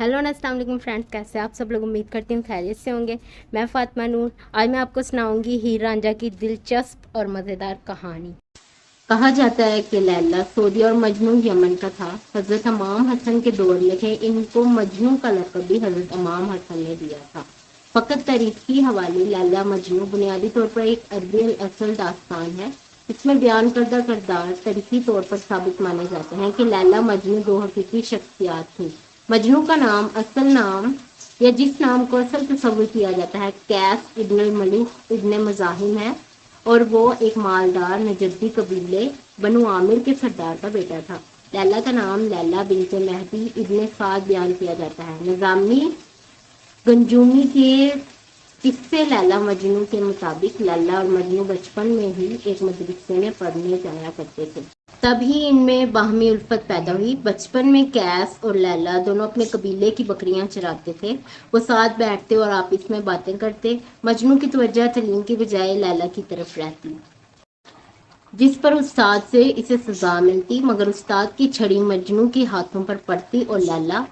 Hello अस्सलाम वालेकुम friends, कैसे आप सब लोग। उम्मीद करती हूँ खैरियत से होंगे। मैं फ़ातिमा नूर। आज मैं आपको सुनाऊंगी हीर रांझा की दिलचस्प और मज़ेदार कहानी। कहा जाता है कि लैला सऊदी और मजनू यमन का था। हज़रत इमाम हसन के दौर में थे। इनको मजनू का लक़ब भी हज़रत इमाम हसन ने दिया था। फ़कत तारीख की हवाले लैला मजनू बुनियादी तौर पर एक अरबी असल दास्तान है। इसमें बयान करदा किरदार तारीखी तौर पर साबित माने जाते हैं कि लैला मजनू दो हकीकी शख्सियात थी। मजनू का नाम असल नाम या जिस नाम को असल तस्वुर किया जाता है कैस इब्न मलिक इब्न मज़ाहिम है, और वो एक मालदार नजदी कबीले बनु आमिर के सरदार का बेटा था। लैला का नाम लैला बिनते मेहदी इब्न साद बयान किया जाता है। निजामी गंजूमी के किस्से लैला मजनू के मुताबिक लैला और मजनू बचपन में ही एक मदरसे में पढ़ने जाया करते थे। तभी इनमें बाहमी उल्फत पैदा हुई। बचपन में कैस और लैला दोनों अपने कबीले की बकरियां चराते थे। वो साथ बैठते और आपस में बातें करते। मजनू की तवज्जो तलीम की बजाय लैला की तरफ रहती, जिस पर उस्ताद से इसे सजा मिलती, मगर उस्ताद की छड़ी मजनू के हाथों पर पड़ती और लैला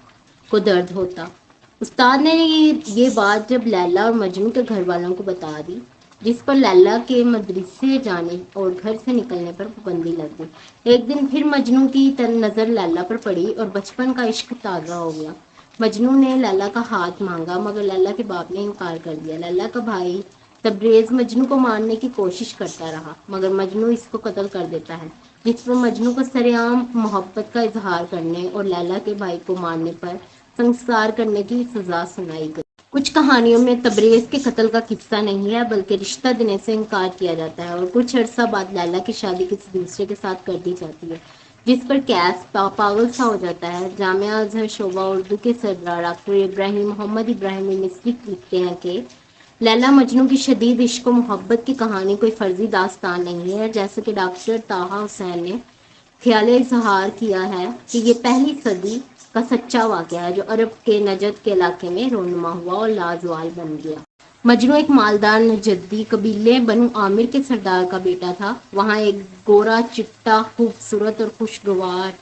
को दर्द होता। उस्ताद ने ये बात जब लैला और मजनू के घर वालों को बता दी, जिस पर लैला के मदरसे जाने और घर से निकलने पर पाबंदी लग गई। एक दिन फिर मजनू की नज़र लैला पर पड़ी और बचपन का इश्क ताज़ा हो गया। मजनू ने लैला का हाथ मांगा, मगर लैला के बाप ने इनकार कर दिया। लैला का भाई तबरेज मजनू को मारने की कोशिश करता रहा, मगर मजनू इसको कत्ल कर देता है, जिस पर मजनू को सरेआम मोहब्बत का इजहार करने और लैला के भाई को मारने पर संस्कार करने की सजा सुनाई गई। कुछ कहानियों में तबरेज के कत्ल का किस्सा नहीं है, बल्कि रिश्ता देने से इनकार किया जाता है और कुछ अर्सा बाद लैला की शादी किसी दूसरे के साथ कर दी जाती है, जिस पर कैस पागल सा हो जाता है। जामिया अजहर शोबा उर्दू के सरदार डॉक्टर इब्राहिम मोहम्मद इब्राहिम मिस्री लिखते हैं कि लैला मजनू की शदीद इश्क व मोहब्बत की कहानी कोई फर्जी दास्तान नहीं है, जैसे कि डॉक्टर ताहा हुसैन ने ख्याल इजहार किया है कि ये पहली सदी का सच्चा वाक़या है जो अरब के नजद के इलाके में रोनुमा हुआ और लाजवाल बन गया। मजनू एक मालदार नजदी कबीले बनु आमिर के सरदार का बेटा था। वहाँ एक गोरा चिट्टा खूबसूरत और खुशगवार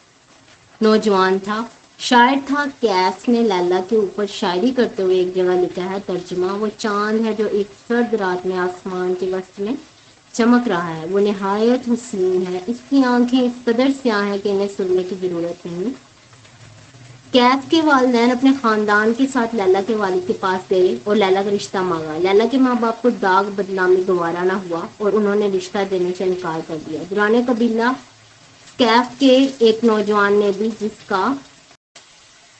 नौजवान था। शायर था। कैस ने लैला के ऊपर शायरी करते हुए एक जगह लिखा है तर्जुमा, वो चांद है जो एक सर्द रात में आसमान के वस्त में चमक रहा है। वो निहायत हसीन है, इसकी आंखें इस कदर स्याह हैं कि इन्हें सुनने की जरूरत नहीं। कैस के वालिदैन अपने खानदान के साथ लैला के वालिद के पास गए और लैला का रिश्ता मांगा। लैला के माँ बाप को दाग बदनामी गवारा ना हुआ और उन्होंने रिश्ता देने से इनकार कर दिया। दुराने कबीला कैफ के एक नौजवान ने भी, जिसका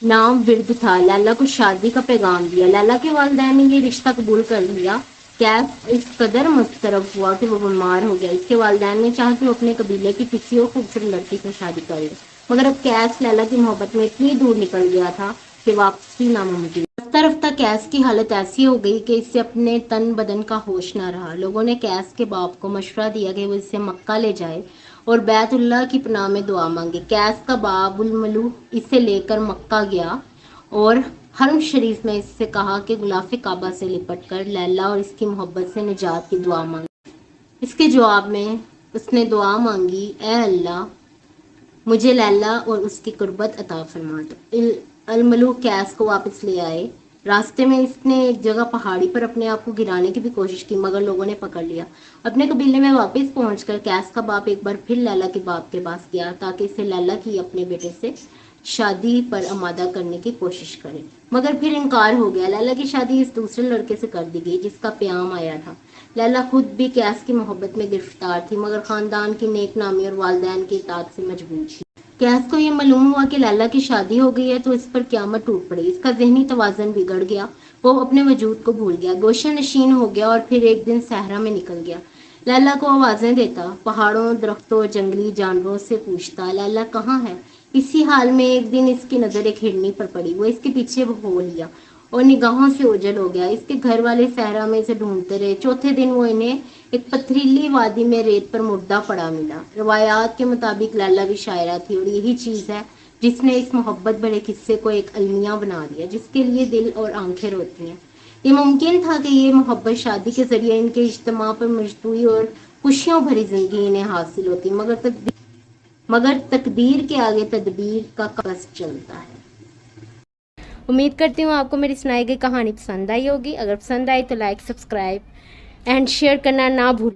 नाम विर्द था, लैला को शादी का पैगाम दिया। लैला के वालिदैन ने ये रिश्ता कबूल कर लिया। कैफ इस कदर मुस्तरब हुआ कि वो बीमार हो गया। इसके वालिदैन ने चाहा कि वो अपने कबीले की किसी और खूबसूरत लड़की से शादी कर ले, मगर अब कैफ लैला की मोहब्बत में इतनी दूर निकल गया था कि वापसी नामुमकिन। रफ्ता रफ्ता कैस की हालत ऐसी हो गई कि इससे अपने तन बदन का होश ना रहा। लोगों ने कैस के बाप को मशवरा दिया कि वो इसे मक्का ले जाए और बैतुल्लाह की पनाह में दुआ मांगे। कैस का बाप उल मलूक इसे लेकर मक्का गया और हरम शरीफ में इससे कहा कि गुलाफ काबा से लिपट कर लैला और इसकी मोहब्बत से निजात की दुआ मांगी। इसके जवाब में उसने दुआ मांगी, ए अल्लाह, मुझे लैला और उसकी कुर्बत अता फरमा दो। अल मलूक कैस को वापस ले आए। रास्ते में इसने एक जगह पहाड़ी पर अपने आप को गिराने की भी कोशिश की, मगर लोगों ने पकड़ लिया। अपने कबीले में वापस पहुंचकर कैस का बाप एक बार फिर लैला के बाप के पास गया ताकि इसे लैला की अपने बेटे से शादी पर आमादा करने की कोशिश करे, मगर फिर इनकार हो गया। लैला की शादी इस दूसरे लड़के से कर दी गई जिसका प्याम आया था। लैला खुद भी कैस की मोहब्बत में गिरफ्तार थी, मगर खानदान की नेक नामी और वालिदैन की इताअत से मजबूर थी। कैस को ये मालूम हुआ कि लैला की शादी हो गई है तो इस पर क़यामत टूट पड़ी। इसका ज़हनी तवाज़ुन बिगड़ गया। वो अपने वजूद को भूल गया, गोशा नशीन हो गया और फिर एक दिन सहरा में निकल गया। लैला को आवाज़ें देता, पहाड़ों, दरख्तों, जंगली जानवरों से पूछता, लैला कहाँ है। इसी हाल में एक दिन इसकी नज़र एक हिरनी पर पड़ी। वो इसके पीछे हो लिया और निगाहों से ओझल हो गया। इसके घर वाले सहरा में इसे ढूंढते रहे। चौथे दिन वो इन्हें एक पथरीली वादी में रेत पर मुर्दा पड़ा मिला। रवायात के मुताबिक लैला भी शायरा थी और यही चीज़ है जिसने इस मोहब्बत भरे किस्से को एक अलमिया बना दिया जिसके लिए दिल और आंखें रोती हैं। ये मुमकिन था कि ये मोहब्बत शादी के जरिए इनके इज्तिमा पर मजबूरी और खुशियों भरी जिंदगी इन्हें हासिल होती, मगर तकदीर के आगे तदबीर का कस चलता है। امید کرتی ہوں آپ کو میری سنائی گئی کہانی پسند آئی ہوگی. اگر پسند آئی تو لائک، سبسکرائب اینڈ شیئر کرنا نہ بھولیں.